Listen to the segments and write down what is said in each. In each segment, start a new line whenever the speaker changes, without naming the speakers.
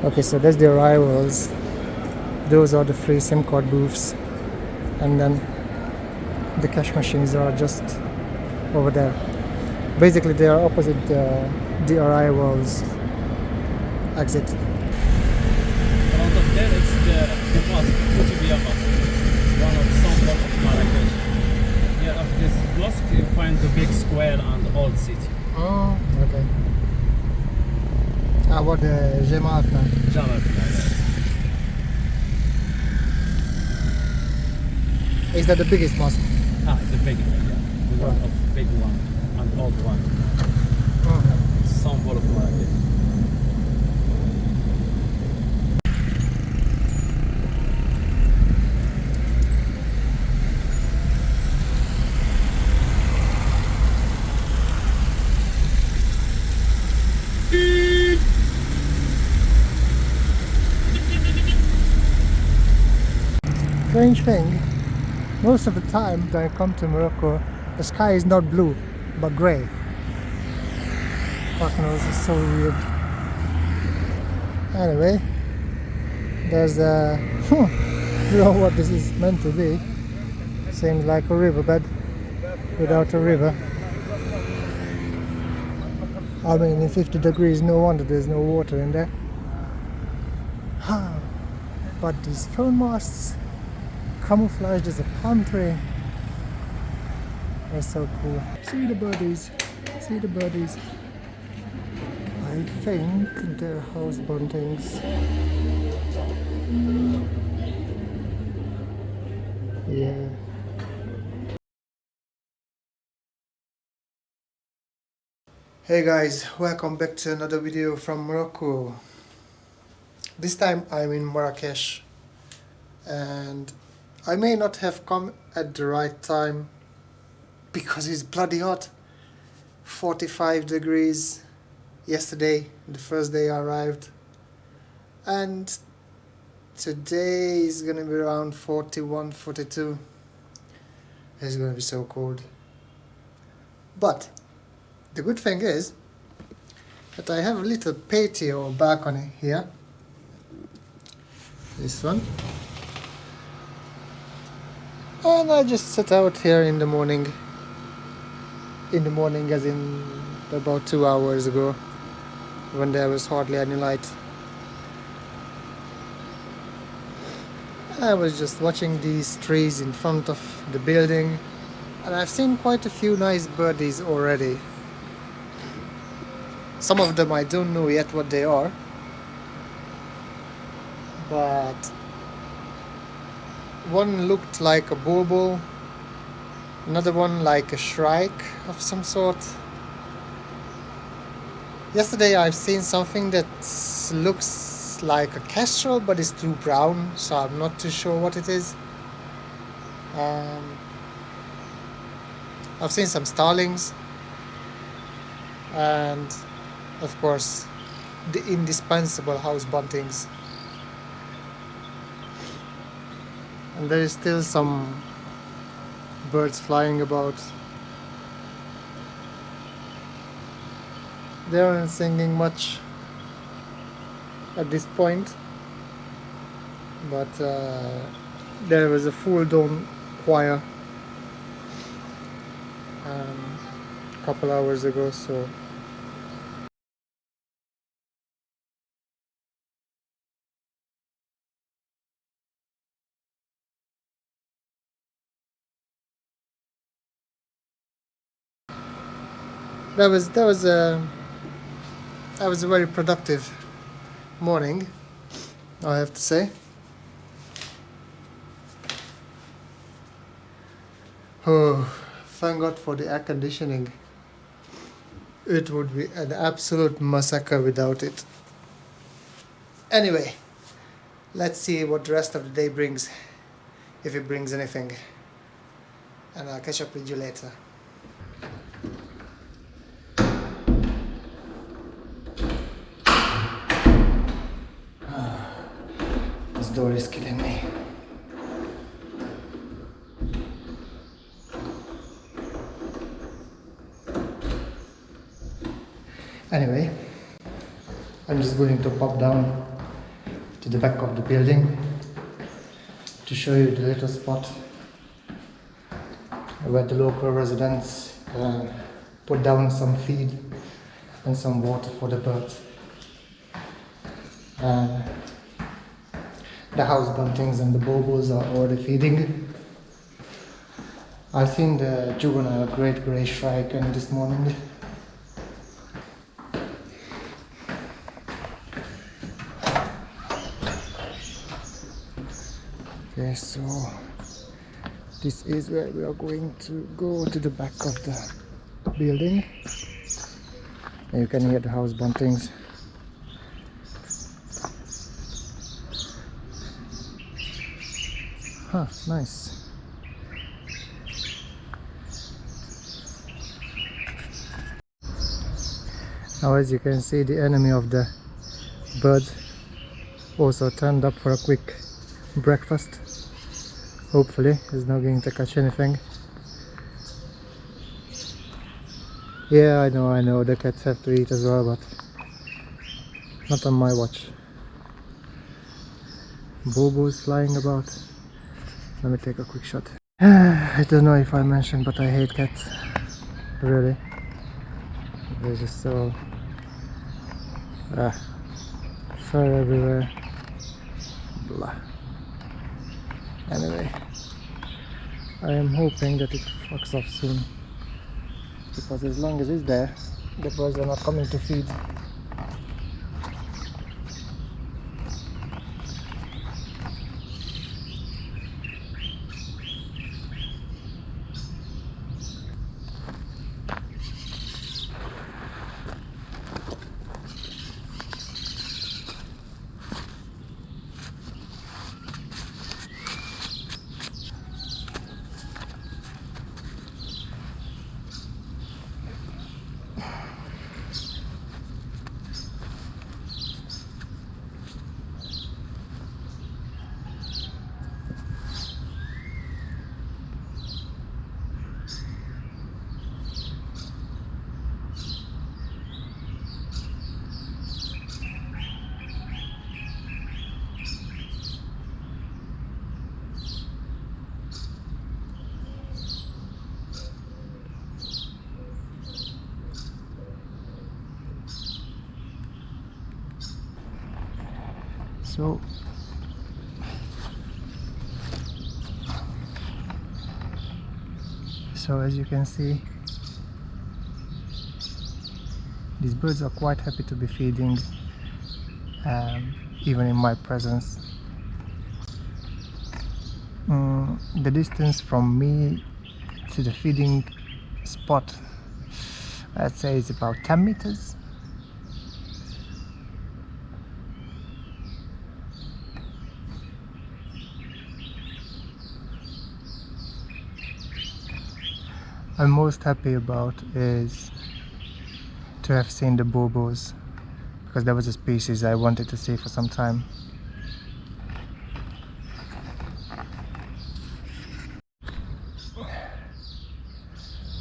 Okay, so that's the arrivals. Those are the free SIM card booths, and then the cash machines are just over there. Basically, they are opposite the arrivals exit.
Front of there is the mosque, Kutubiyya Mosque. It's one of symbol of Marrakesh. Here after this mosque you find the big square and the old city.
Oh, okay. What the Jemaatna?
Jama
Is that the biggest mosque?
it's a big one, yeah. The one of big one and old one.
Oh.
Symbol of Marrakesh.
Strange thing, most of the time when I come to Morocco, the sky is not blue, but grey. Fuck knows, it's so weird. Anyway, there's a... I don't know what this is meant to be. Seems like a riverbed without a river. I mean, in 50 degrees, no wonder there's no water in there. But these phone masts camouflaged as a palm tree. They're so cool. See the birdies. See the birdies. I think they're house buntings. Yeah. Hey guys, welcome back to another video from Morocco. This time I'm in Marrakesh, and I may not have come at the right time because it's bloody hot. 45 degrees yesterday, the first day I arrived, and today is gonna be around 41, 42. It's gonna be so cold. But the good thing is that I have a little patio balcony here. This one. And I just sit out here in the morning. In the morning as in about 2 hours ago, when there was hardly any light. I was just watching these trees in front of the building, and I've seen quite a few nice birdies already. Some of them I don't know yet what they are, but one looked like a bulbul, another one like a shrike of some sort. Yesterday I've seen something that looks like a kestrel but is too brown, so I'm not too sure what it is. I've seen some starlings, and of course the indispensable house buntings. And there is still some birds flying about. They aren't singing much at this point, but there was a full dome choir a couple hours ago, so that was a very productive morning, I have to say. Oh, thank God for the air conditioning. It would be an absolute massacre without it. Anyway, let's see what the rest of the day brings, if it brings anything. And I'll catch up with you later. This door is killing me. Anyway, I'm just going to pop down to the back of the building to show you the little spot where the local residents put down some feed and some water for the birds. The house buntings and the bobos are already feeding. I've seen the juvenile great grey shrike this morning. Okay, so this is where we are going to go, to the back of the building. And you can hear the house buntings. Huh, nice. Now, as you can see, the enemy of the birds also turned up for a quick breakfast. Hopefully he's not going to catch anything. Yeah, I know, the cats have to eat as well, but not on my watch. Bobos flying about. Let me take a quick shot. I don't know if I mentioned, but I hate cats. Really. They're just so... fur everywhere. Blah. Anyway, I am hoping that it fucks off soon, because as long as it's there, the birds are not coming to feed. So as you can see, these birds are quite happy to be feeding, even in my presence. The distance from me to the feeding spot, I'd say, is about 10 meters. I'm most happy about is to have seen the bobos, because that was a species I wanted to see for some time.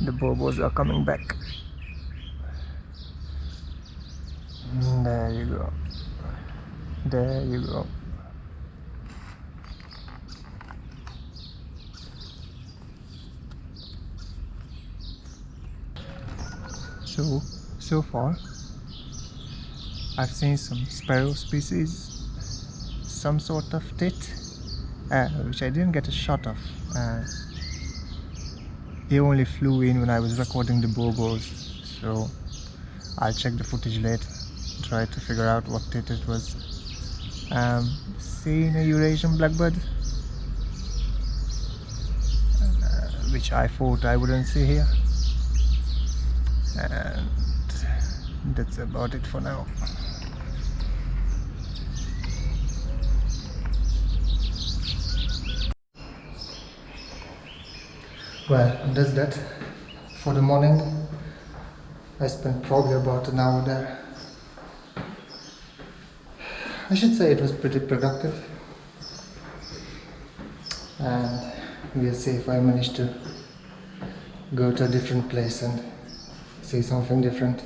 The bobos are coming back. There you go. There you go. So far I've seen some sparrow species, some sort of tit, which I didn't get a shot of. He only flew in when I was recording the bobos, so I'll check the footage later, try to figure out what tit it was. Seen a Eurasian blackbird, which I thought I wouldn't see here. And that's about it for now. Well, that's that for the morning. I spent probably about an hour there. I should say it was pretty productive, and we'll see if I manage to go to a different place and see something different.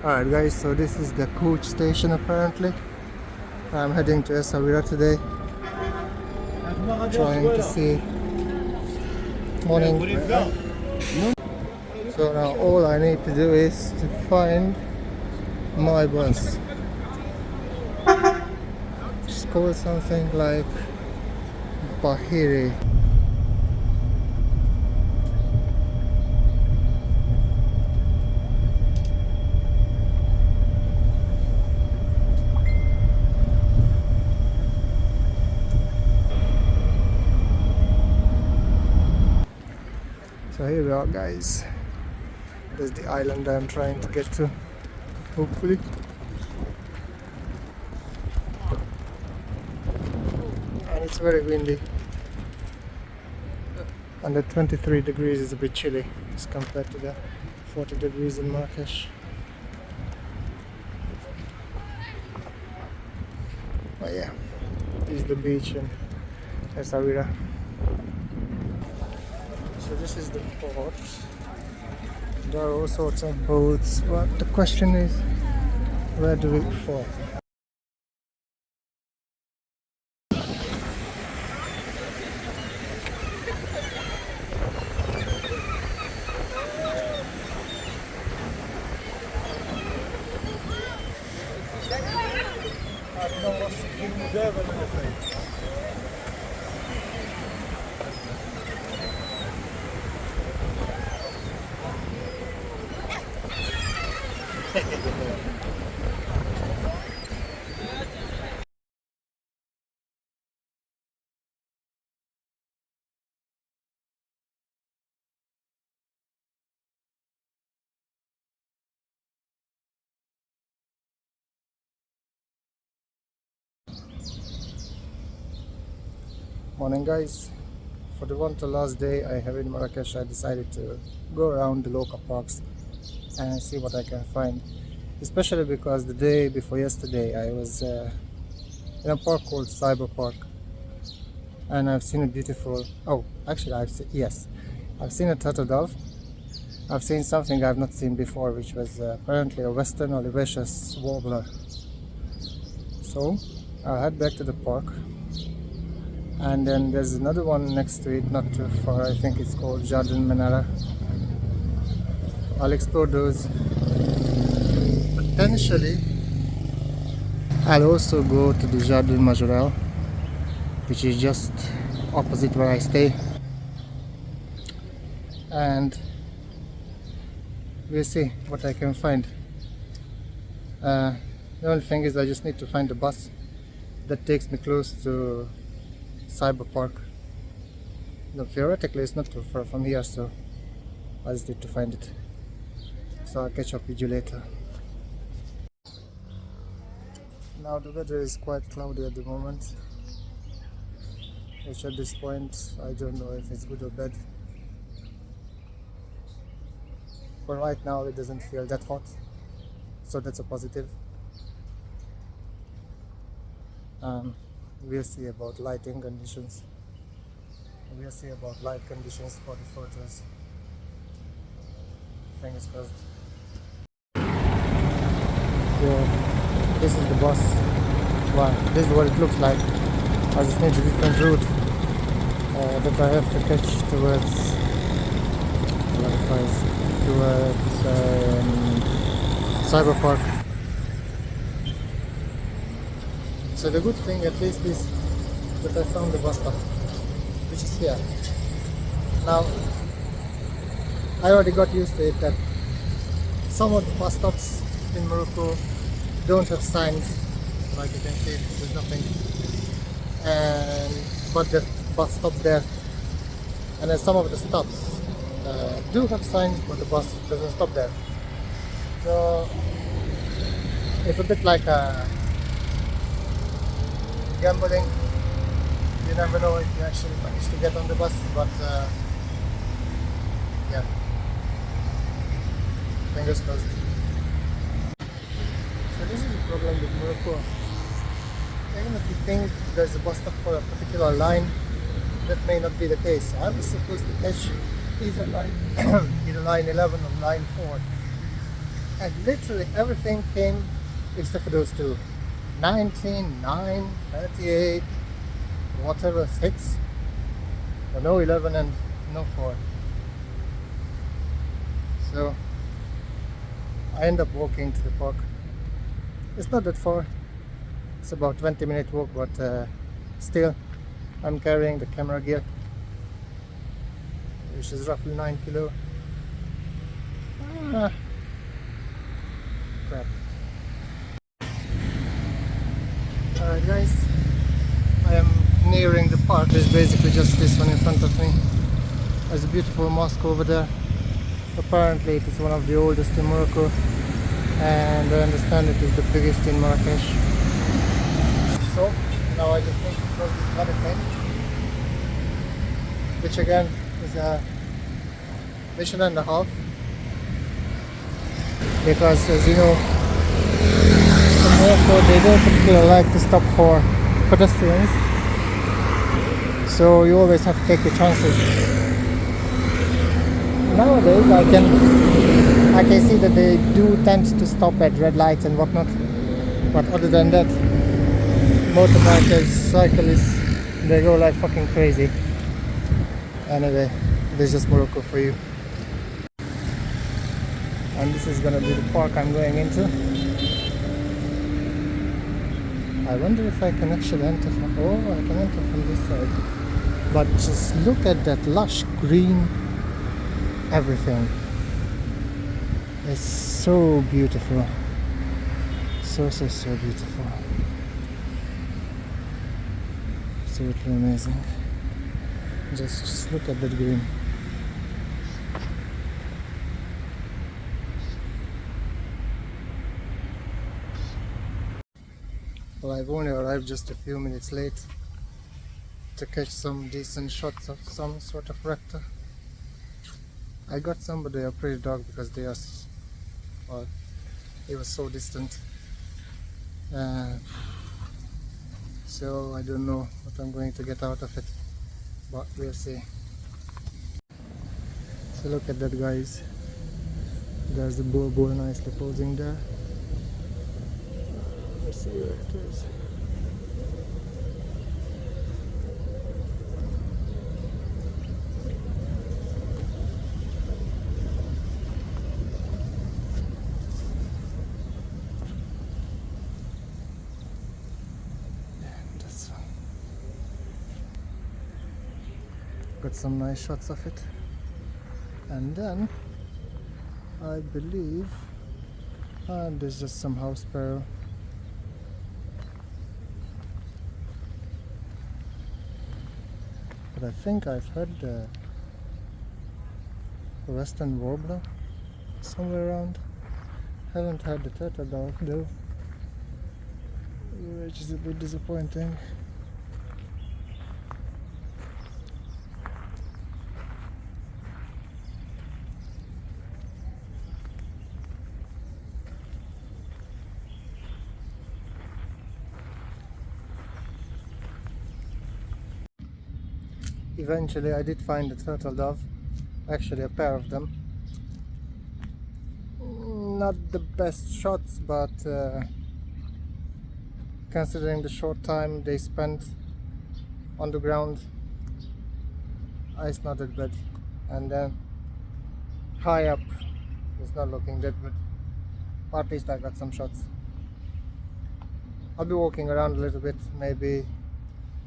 Alright guys, so this is the coach station apparently. I'm heading to Essaouira today, trying to see morning. So now all I need to do is to find my bus. It's called something like Bahiri. So here we are guys. There's the island I'm trying to get to, hopefully. And it's very windy. And the 23 degrees is a bit chilly as compared to the 40 degrees in Marrakesh. But yeah, this is the beach in Essaouira. So this is the port. There are all sorts of boats, but the question is, where do we fall? Morning guys. For the last day I have in Marrakesh, I decided to go around the local parks and see what I can find. Especially because the day before yesterday I was in a park called Cyber Park, and I've seen a beautiful, oh actually I've seen a turtle dove. I've seen something I've not seen before, which was apparently a western olivaceous warbler. So I'll head back to the park, and then there's another one next to it, not too far. I think it's called Jardin Menara. I'll explore those. Potentially I'll also go to the Jardin Majorel, which is just opposite where I stay, and we'll see what I can find. The only thing is I just need to find a bus that takes me close to Cyber Park. No, theoretically it's not too far from here, so I just need to find it. So I'll catch up with you later. Now the weather is quite cloudy at the moment, which at this point I don't know if it's good or bad. But right now it doesn't feel that hot, so that's a positive. We'll see about lighting conditions. We'll see about light conditions for the photos. Fingers crossed. So this is the bus. Wow, this is what it looks like. I just need a different route that I have to catch towards Cyber Park. So the good thing at least is that I found the bus stop, which is here. Now I already got used to it that some of the bus stops in Morocco don't have signs. Like you can see, there's nothing, but the bus stops there. And then some of the stops do have signs, but the bus doesn't stop there. So it's a bit like gambling. You never know if you actually manage to get on the bus, but yeah, fingers crossed. So this is the problem with Morocco. Even if you think there's a bus stop for a particular line, that may not be the case. I was supposed to catch either line, either line 11 or line 4, and literally everything came except for those two. 19, 9, 38, whatever, 6, but no 11 and no 4. So I end up walking to the park. It's not that far, it's about 20-minute walk, but still I'm carrying the camera gear, which is roughly 9 kilo. Ah, crap. Alright guys, I am nearing the park. There's basically just this one in front of me. There's a beautiful mosque over there. Apparently it is one of the oldest in Morocco, and I understand it is the biggest in Marrakesh. So now I just need to cross this bloody thing, which again is a mission and a half, because as you know, in Morocco they don't particularly like to stop for pedestrians, so you always have to take your chances. Nowadays I can see that they do tend to stop at red lights and whatnot, but other than that, motorbikers, cyclists, they go like fucking crazy. Anyway, this is just Morocco for you. And this is gonna be the park I'm going into. I wonder if I can actually enter from... oh, I can enter from this side. But just look at that lush green everything. It's so beautiful. So beautiful. Absolutely amazing. Just look at that green. Well, I've only arrived just a few minutes late to catch some decent shots of some sort of raptor. I got some, but they are pretty dark because they are, well, it was so distant. So I don't know what I'm going to get out of it, but we'll see. So look at that, guys. There's the bull nicely posing there. Let's see where it is. Got some nice shots of it, and then I believe there's just some house sparrow. But I think I've heard the western warbler somewhere around. Haven't heard the turtle dove though, which is a bit disappointing. Eventually I did find a turtle dove, actually a pair of them. Not the best shots, but considering the short time they spent on the ground, it's not that bad. And then high up, it's not looking that good, but at least I got some shots. I'll be walking around a little bit, maybe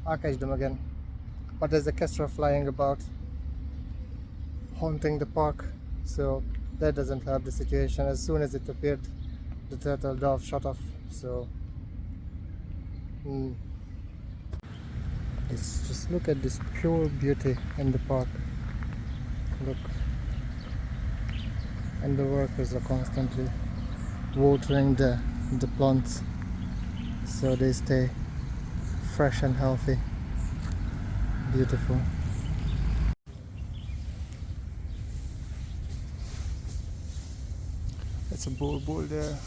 I'll catch them again. But there's a kestrel flying about, haunting the park, so that doesn't help the situation. As soon as it appeared, the turtle dove shot off. So it's just, look at this pure beauty in the park. Look, and the workers are constantly watering the plants so they stay fresh and healthy. Beautiful. It's a bull there,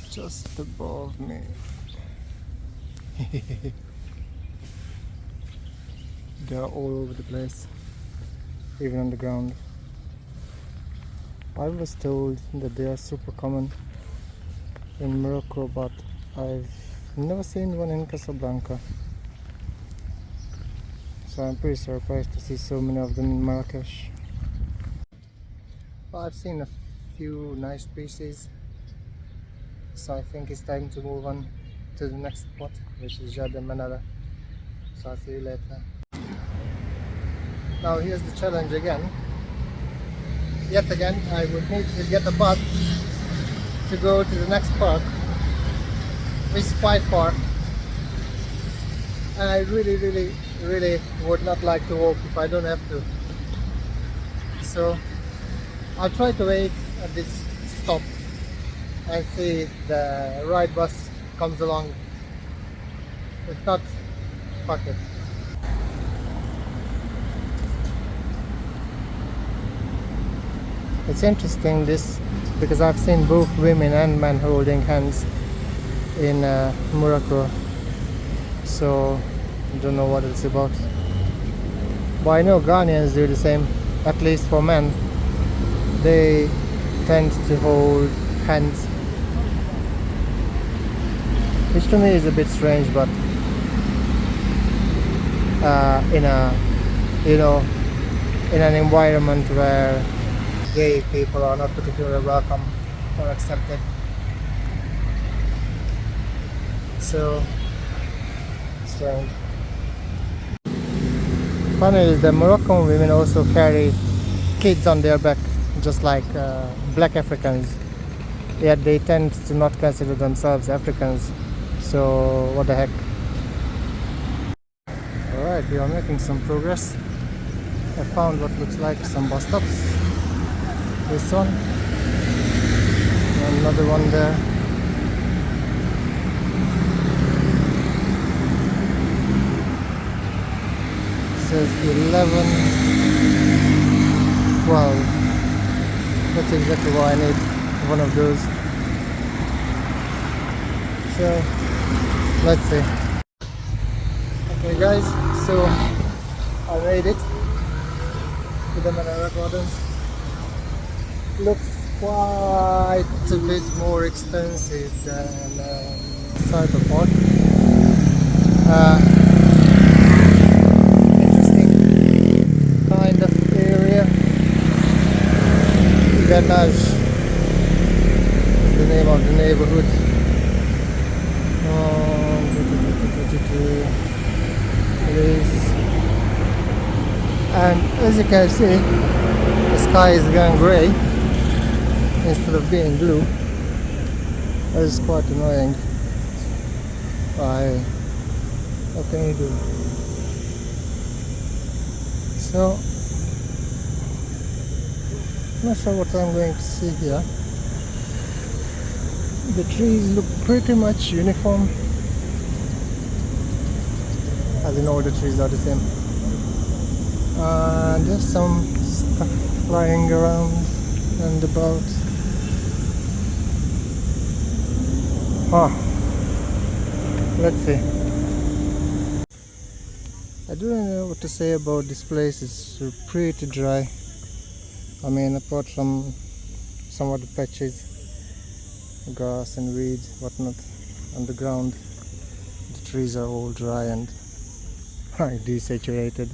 just above me. They are all over the place, even on the ground. I was told that they are super common in Morocco, but I've never seen one in Casablanca. So I'm pretty surprised to see so many of them in Marrakesh. But I've seen a few nice pieces, so I think it's time to move on to the next spot, which is Jada Manara. So I'll see you later. Now here's the challenge again. Yet again, I would need to get a bus to go to the next park, which is quite far. And I really would not like to walk if I don't have to. So I'll try to wait at this stop and see if the right bus comes along. If not, fuck it. It's interesting this because I've seen both women and men holding hands in Morocco, so I don't know what it's about. But I know Ghanaians do the same, at least for men. They tend to hold hands, which to me is a bit strange, but in a, you know, in an environment where gay people are not particularly welcome or accepted. So strange. Funny is that Moroccan women also carry kids on their back, just like black Africans. Yet they tend to not consider themselves Africans. So what the heck? Alright, we are making some progress. I found what looks like some bus stops. This one. And another one there. It says 11, 12. That's exactly why I need one of those. So let's see. Okay guys, so I made it to the Manara Gardens. Looks quite a bit more expensive than Cyber Park. Interesting kind of area. Garnage is the name of the neighborhood. Please. And as you can see, the sky is going grey instead of being blue. That is quite annoying. What can you do? So, I'm not sure what I'm going to see here. The trees look pretty much uniform, as in all the trees are the same. There's some stuff flying around and about. Let's see. I don't know what to say about this place. It's pretty dry. I mean, apart from some of the patches, grass and weeds, whatnot, on the ground, the trees are all dry and desaturated.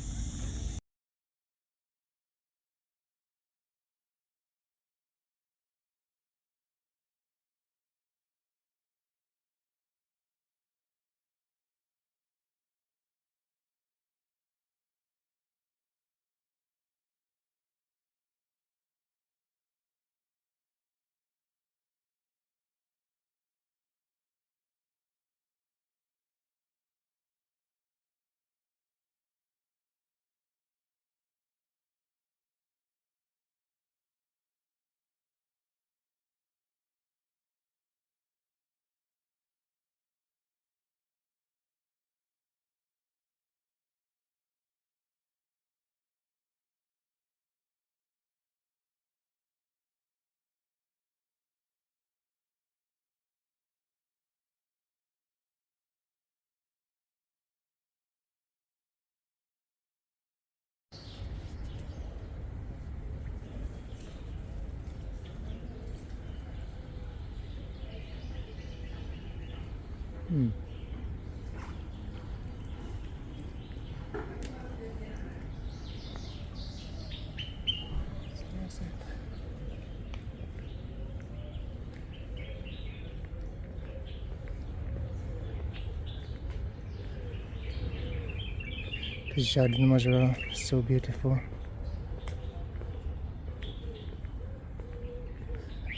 This Jardin Majora is so beautiful.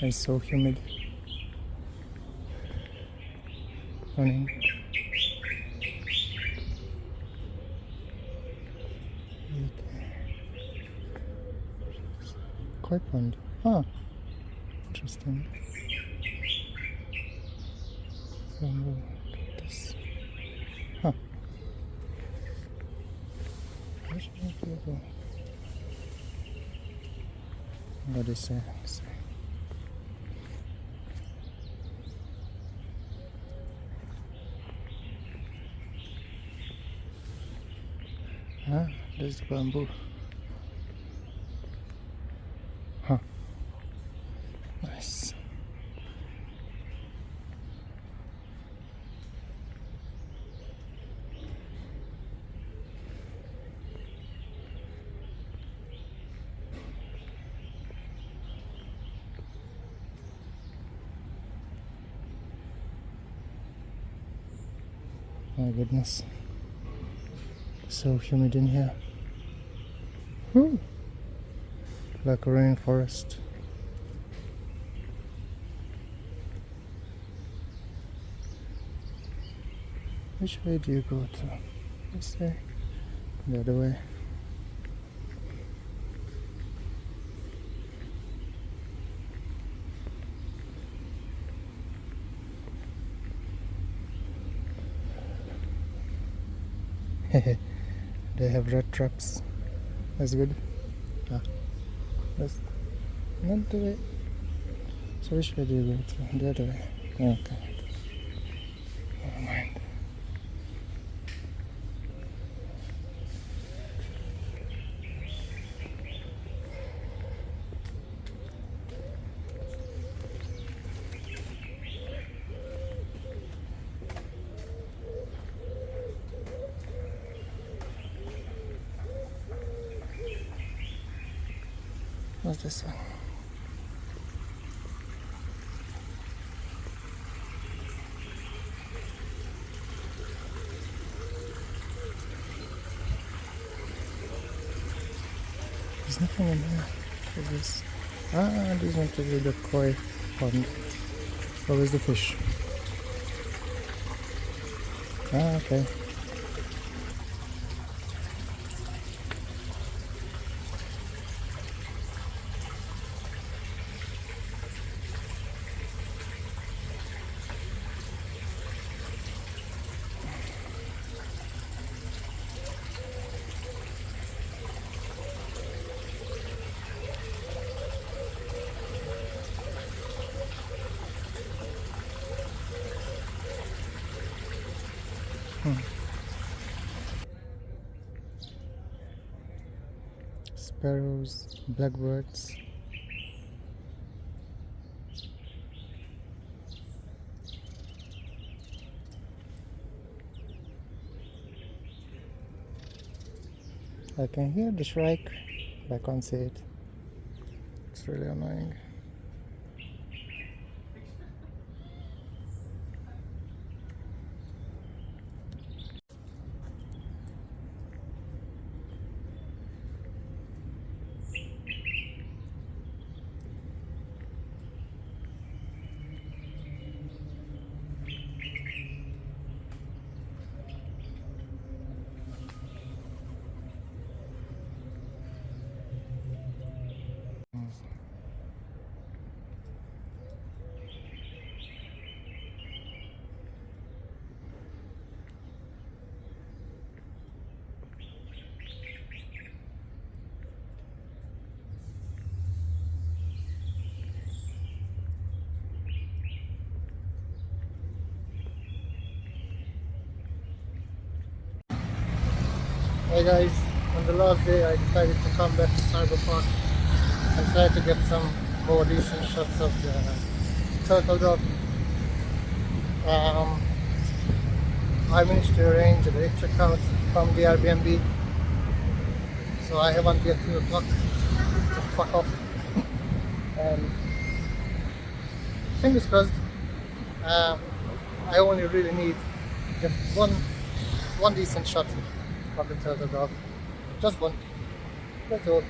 It's so humid. Morning. Koi pond. Huh. Interesting. This. Huh. Where should I go? What is it? Ah, there's the bamboo. Huh. Nice. My goodness. So humid in here. Whew. Like a rainforest. Which way do you go to? This way? The other way? They have red traps. That's good. Ah, that's not the way. So which way do you go to? The other way. Okay. Never mind. What's this one? There's nothing in here. What is this? Ah, this one to be the koi pond. Where is the fish? Ah, okay. Sparrows, blackbirds. I can hear the shrike, but I can't see it. It's really annoying. Hey guys, on the last day I decided to come back to Cyberpark and try to get some more decent shots of the turtle dog. I managed to arrange a late checkout from the Airbnb, so I have until 2 o'clock to fuck off. And fingers crossed, I only really need just one decent shot I can turn it off. Just one. That's all.